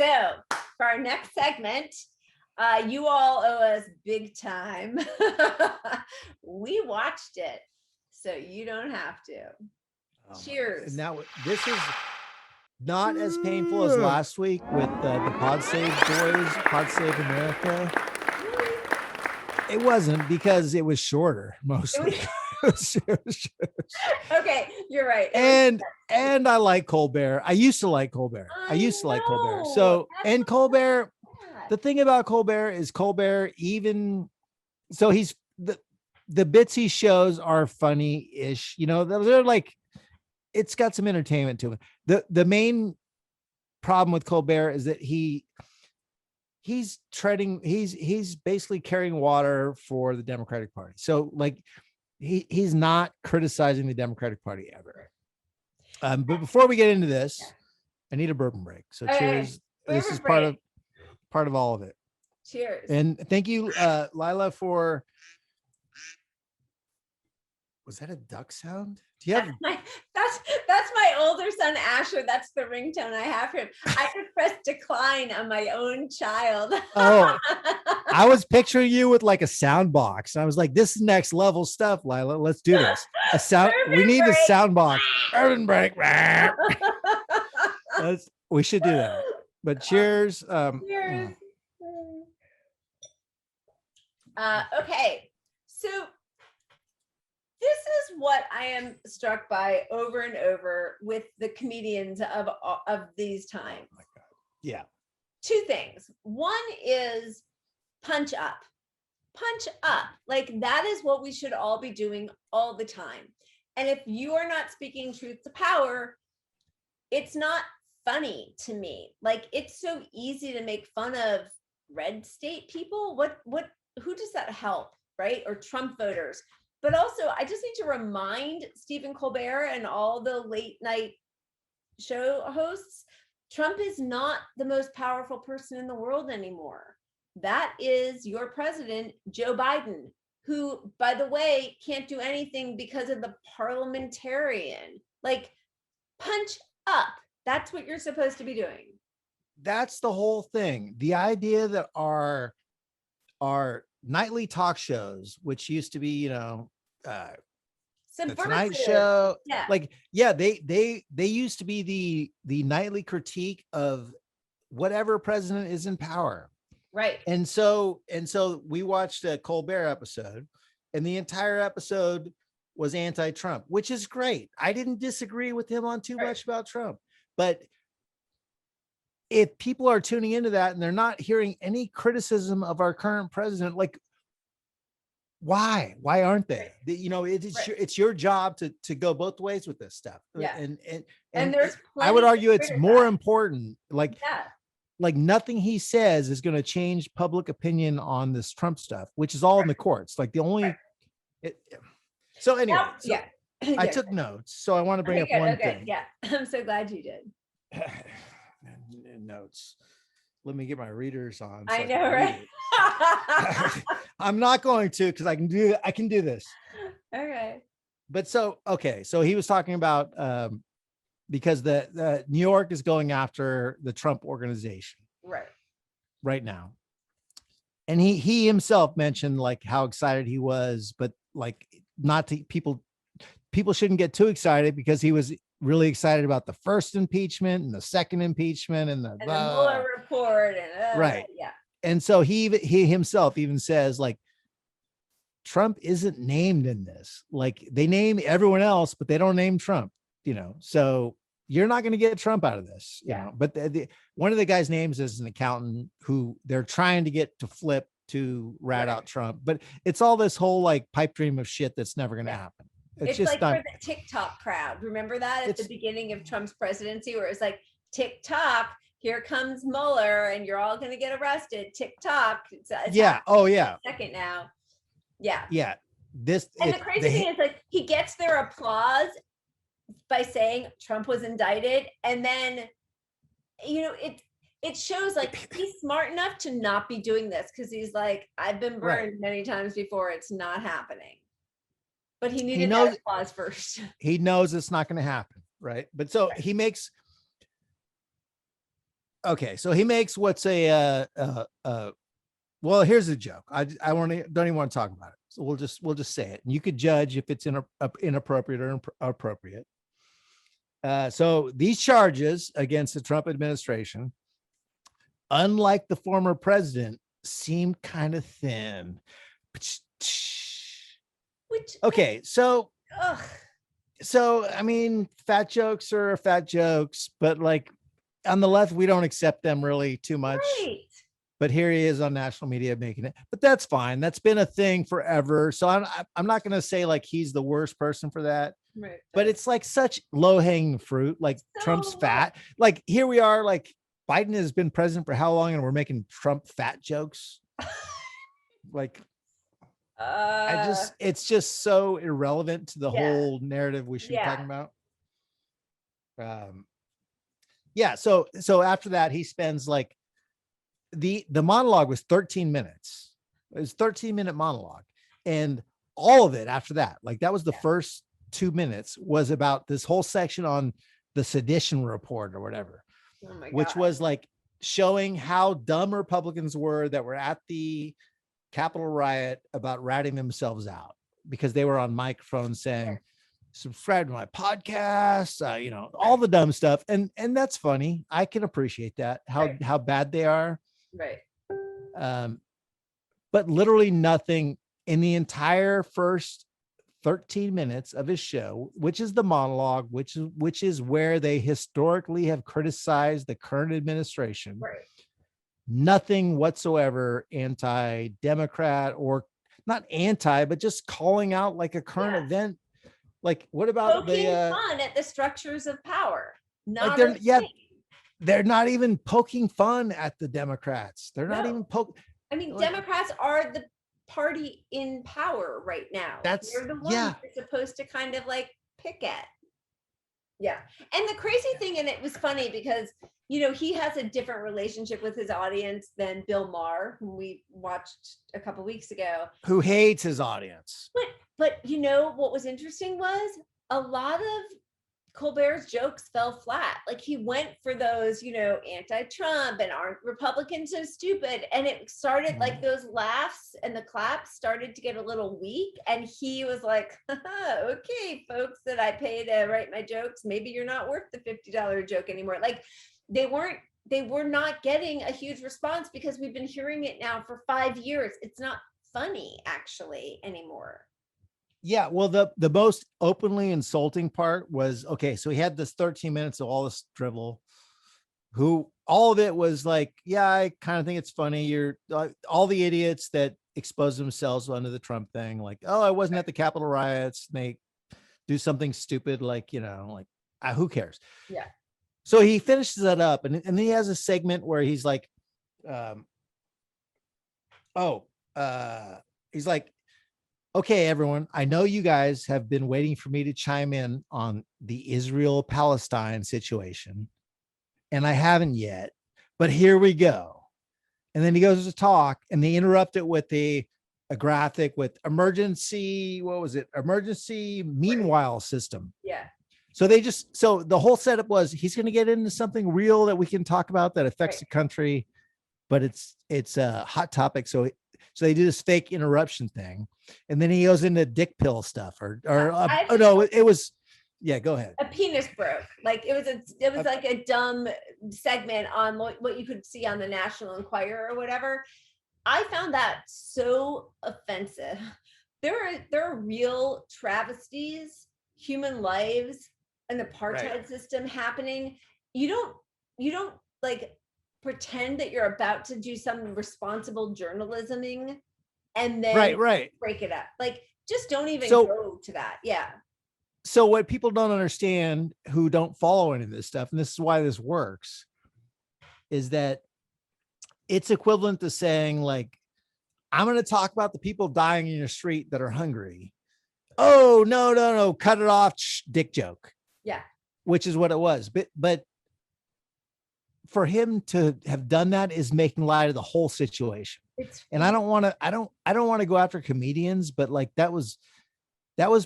So for our next segment, you all owe us big time. We watched it, so you don't have to. Cheers. Now, this is not as painful as last week with the Pod Save Boys, Pod Save America. It wasn't, because it was shorter mostly. Okay, you're right. And I like Colbert. I used to like Colbert. I used to like Colbert. So, and Colbert, the thing about Colbert is he's the bits he shows are funny-ish. You know, they're like, it's got some entertainment to it. The main problem with Colbert is that he's basically carrying water for the Democratic Party. So like he's not criticizing the Democratic Party ever. But before we get into this, I need a bourbon break. So cheers. This is part of all of it. Cheers. And thank you, Lila, for. Was that a duck sound? Do you have? That's my older son Asher. That's the ringtone I have for him. I could press decline on my own child. Oh, I was picturing you with like a sound box. I was like, this is next level stuff, Lila. Let's do this. A sound. We need a sound box. Bourbon break. We should do that. But cheers. Cheers. Okay, so. This is what I am struck by over and over with the comedians of these times. Oh my God. Yeah. Two things. One is punch up. Punch up. Like that is what we should all be doing all the time. And if you are not speaking truth to power, it's not funny to me. Like it's so easy to make fun of red state people. Who does that help, right? Or Trump voters. But also, I just need to remind Stephen Colbert and all the late night show hosts, Trump is not the most powerful person in the world anymore. That is your president, Joe Biden, who, by the way, can't do anything because of the parliamentarian. Like, punch up. That's what you're supposed to be doing. That's the whole thing. The idea that our nightly talk shows, which used to be, the Tonight Show, they used to be the nightly critique of whatever president is in power, right? And so we watched a Colbert episode, and the entire episode was anti-Trump, which is great. I didn't disagree with him on too much about Trump, but if people are tuning into that and they're not hearing any criticism of our current president, like, why aren't they? It's your job to go both ways with this stuff. Yeah. And there's I would argue it's more important. Like nothing he says is going to change public opinion on this Trump stuff, which is all in the courts. Like the only. So anyway, I took notes, so I want to bring up one thing. Yeah, I'm so glad you did. Notes. Let me get my readers on. So I know, right? I'm not going to, because I can do this. Okay. But so he was talking about because the New York is going after the Trump organization right now. And he himself mentioned like how excited he was, but like not to people shouldn't get too excited, because he was really excited about the first impeachment and the second impeachment and the Mueller report and right. Yeah. And so he himself even says like Trump isn't named in this. Like they name everyone else, but they don't name Trump, so you're not going to get Trump out of this, you know. But one of the guys' names is an accountant who they're trying to get to flip to rat out Trump, but it's all this whole like pipe dream of shit that's never going to happen. It's just like for the TikTok crowd. Remember that at the beginning of Trump's presidency, where it's like TikTok, here comes Mueller, and you're all going to get arrested. TikTok. It's second now. Yeah. Yeah. The crazy thing is like he gets their applause by saying Trump was indicted, and then it shows like he's smart enough to not be doing this, because he's like, I've been burned many times before. It's not happening. But he needed that applause first. He knows it's not going to happen, right? But so he makes Okay, so he makes what's a well, here's a joke. I don't even want to talk about it. So we'll just say it, and you could judge if it's inappropriate or appropriate. So these charges against the Trump administration, unlike the former president, seem kind of thin. Which, okay, so ugh, I mean, fat jokes are fat jokes, but like on the left, we don't accept them really too much. right. But here he is on national media making it. But that's fine. That's been a thing forever. So I'm not going to say like he's the worst person for that. Right. But it's like such low hanging fruit. Like So Trump's low. fat. Like here we are. Like Biden has been president for how long, and we're making Trump fat jokes. Like it's just so irrelevant to the whole narrative we should be talking about. Yeah. So after that, he spends like the monologue was 13 minutes. It was 13-minute monologue, and all of it after that, like that was the first 2 minutes was about this whole section on the sedition report or whatever, which was like showing how dumb Republicans were that were at the Capitol riot about ratting themselves out because they were on microphones saying, subscribe to my podcast, you know, all the dumb stuff. And that's funny. I can appreciate that, how bad they are. Right. But literally nothing in the entire first 13 minutes of his show, which is the monologue, which is where they historically have criticized the current administration. Right. Nothing whatsoever anti-Democrat, or not anti, but just calling out like a current event. Like, what about poking fun at the structures of power? Not like they're not even poking fun at the Democrats. They're not even I mean, Democrats are the party in power right now. They're the ones you're supposed to kind of like pick at. Yeah. And the crazy thing, and it was funny because, you know, he has a different relationship with his audience than Bill Maher, who we watched a couple weeks ago, who hates his audience. But you know, what was interesting was a lot of Colbert's jokes fell flat. Like he went for those, you know, anti-Trump and aren't Republicans so stupid. And it started like those laughs and the claps started to get a little weak. And he was like, okay, folks that I pay to write my jokes, maybe you're not worth the $50 joke anymore. Like they were not getting a huge response because we've been hearing it now for 5 years. It's not funny actually anymore. Yeah, well, the most openly insulting part was, okay, so he had this 13 minutes of all this drivel, who all of it was like, yeah, I kind of think it's funny. You're all the idiots that expose themselves under the Trump thing, like, oh, I wasn't at the Capitol riots. They do something stupid, like, you know, like, who cares? Yeah. So he finishes that up, and then he has a segment where he's like, he's like, okay, everyone, I know you guys have been waiting for me to chime in on the Israel-Palestine situation, and I haven't yet, but here we go. And then he goes to talk, and they interrupt it with a graphic with emergency meanwhile system. Yeah. So the whole setup was he's going to get into something real that we can talk about that affects the country, but it's a hot topic. So they do this fake interruption thing, and then he goes into dick pill stuff or it was, yeah, go ahead. A penis broke. Like it was like a dumb segment on what you could see on the National Enquirer or whatever. I found that so offensive. There are real travesties, human lives, an apartheid system happening. You don't like pretend that you're about to do some responsible journalisming and then break it up. Like just don't even go to that. Yeah. So what people don't understand who don't follow any of this stuff, and this is why this works, is that it's equivalent to saying, like, I'm going to talk about the people dying in your street that are hungry. Oh, no, cut it off, dick joke. Yeah. Which is what it was. But for him to have done that is making light of the whole situation. And I don't want to go after comedians, but like that was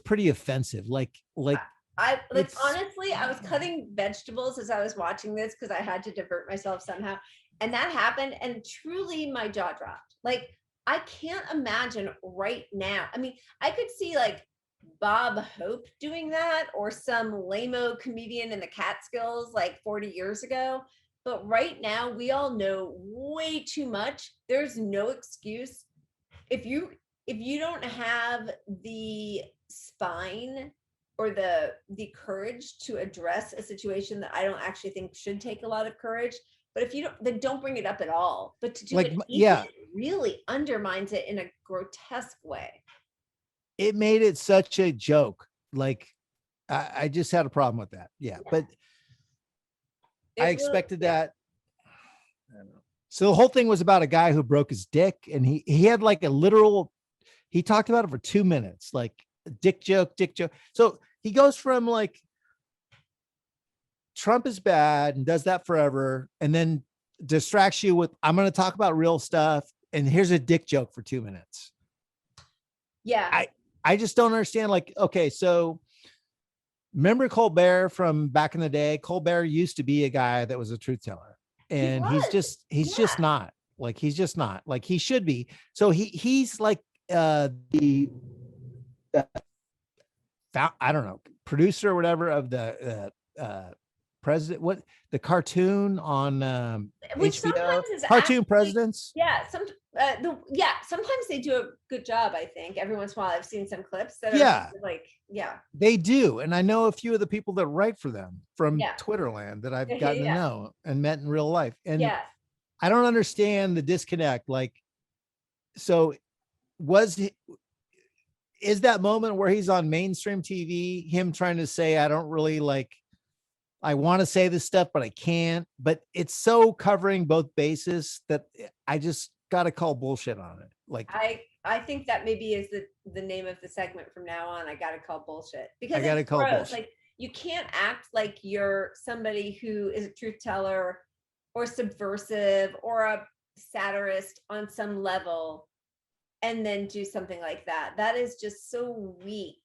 pretty offensive. Like honestly, honestly, I was cutting vegetables as I was watching this because I had to divert myself somehow. And that happened. And truly my jaw dropped. Like, I can't imagine right now. I mean, I could see like Bob Hope doing that or some lame-o comedian in the Catskills like 40 years ago. But right now, we all know way too much. There's no excuse. If you don't have the spine or the courage to address a situation that I don't actually think should take a lot of courage, but if you don't, then don't bring it up at all. But to do Like, it, yeah, even really undermines it in a grotesque way. it made it such a joke. Like, I just had a problem with that. Yeah, Yeah. but I It really, expected yeah. that. I don't know. So the whole thing was about a guy who broke his dick, and he had like a literal. He talked about it for 2 minutes, like dick joke. So he goes from like Trump is bad and does that forever, and then distracts you with I'm going to talk about real stuff, and here's a dick joke for 2 minutes. Yeah. I just don't understand. Like, okay, so remember Colbert from back in the day? Colbert used to be a guy that was a truth teller, and he's was. just not. Like, he's just not like he should be. So he's like the I don't know, producer or whatever of the president, what the cartoon on Which HBO, sometimes is cartoon actually, presidents. yeah, sometimes they do a good job. I think every once in a while I've seen some clips that Yeah, are like, yeah, they do. And I know a few of the people that write for them from yeah, Twitterland that I've gotten to yeah, know and met in real life. And yeah. I don't understand the disconnect. Like, so was he, is that moment where he's on mainstream TV, him trying to say, I don't really like, I want to say this stuff, but I can't, but it's so covering both bases that I just got to call bullshit on it. Like, I think that maybe is the name of the segment from now on. I gotta call bullshit I because got to it's call gross. bullshit. Like, you can't act like you're somebody who is a truth teller or subversive or a satirist on some level and then do something like that. That is just so weak.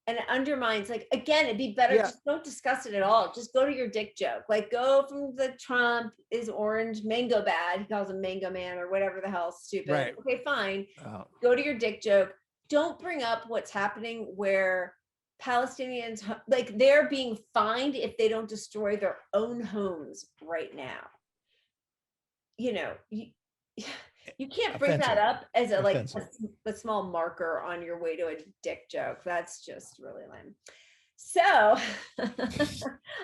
And it undermines, like, again, it'd be better, Yeah. just don't discuss it at all. Just go to your dick joke. Like, go from the Trump is orange, mango bad. He calls him mango man or whatever the hell, stupid. Right. Okay, fine. Oh. Go to your dick joke. Don't bring up what's happening where Palestinians, like, they're being fined if they don't destroy their own homes right now. You know, you can't bring that Offensive. up as a like Offensive. a small marker on your way to a dick joke. That's just really lame. So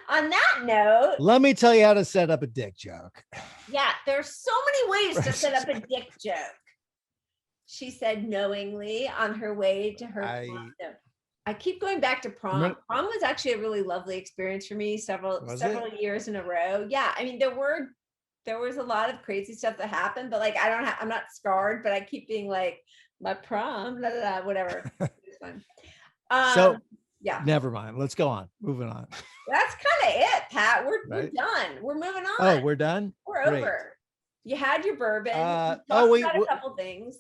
on that note, Let me tell you how to set up a dick joke. yeah, there's so many ways to set up a dick joke. She said knowingly on her way to her prom. No, I keep going back to prom. Prom was actually a really lovely experience for me several years in a row. Yeah, I mean, there was a lot of crazy stuff that happened, but like, I'm not scarred, but I keep being like, my prom, blah, blah, blah, whatever. It's fun. So Yeah, never mind. Let's go on. Moving on. that's kind of it, Pat. We're Right. done. We're moving on. Oh, we're done. We're Great. over. You had your bourbon. You talked wait, about a couple things.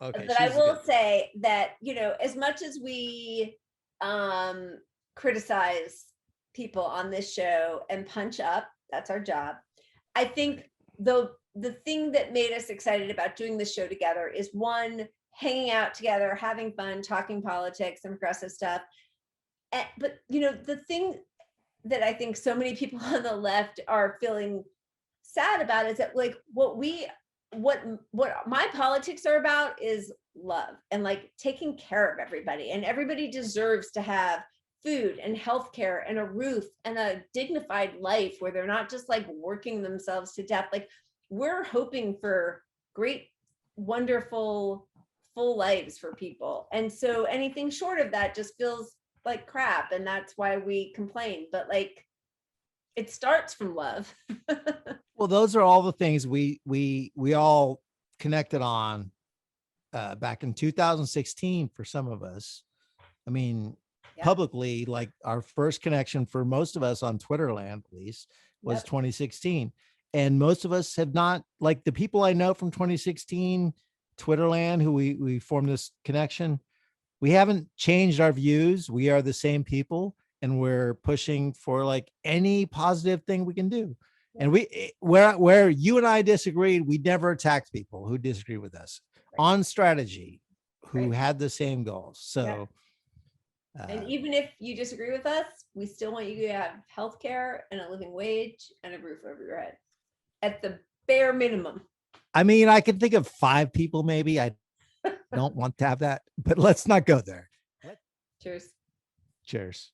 Okay. But I will say that, you know, as much as we criticize people on this show and punch up, that's our job. I think the thing that made us excited about doing this show together is, one, hanging out together, having fun, talking politics and progressive stuff. But, you know, the thing that I think so many people on the left are feeling sad about is that, like, what my politics are about is love and like taking care of everybody, and everybody deserves to have food and healthcare and a roof and a dignified life where they're not just like working themselves to death. Like, we're hoping for great, wonderful, full lives for people. And so anything short of that just feels like crap. And that's why we complain. But like, it starts from love. Well, those are all the things we all connected on back in 2016 for some of us. I mean, Yeah. publicly, like our first connection for most of us on Twitterland, at least, was Yep. 2016. And most of us have not, like the people I know from 2016, Twitterland, who we formed this connection, we haven't changed our views. We are the same people. and we're pushing for like any positive thing we can do. And where you and I disagreed, we never attacked people who disagree with us on strategy, who had the same goals. So, and even if you disagree with us, we still want you to have healthcare and a living wage and a roof over your head at the bare minimum. I mean, I can think of 5 people maybe I don't want to have that, but let's not go there. Cheers. Cheers.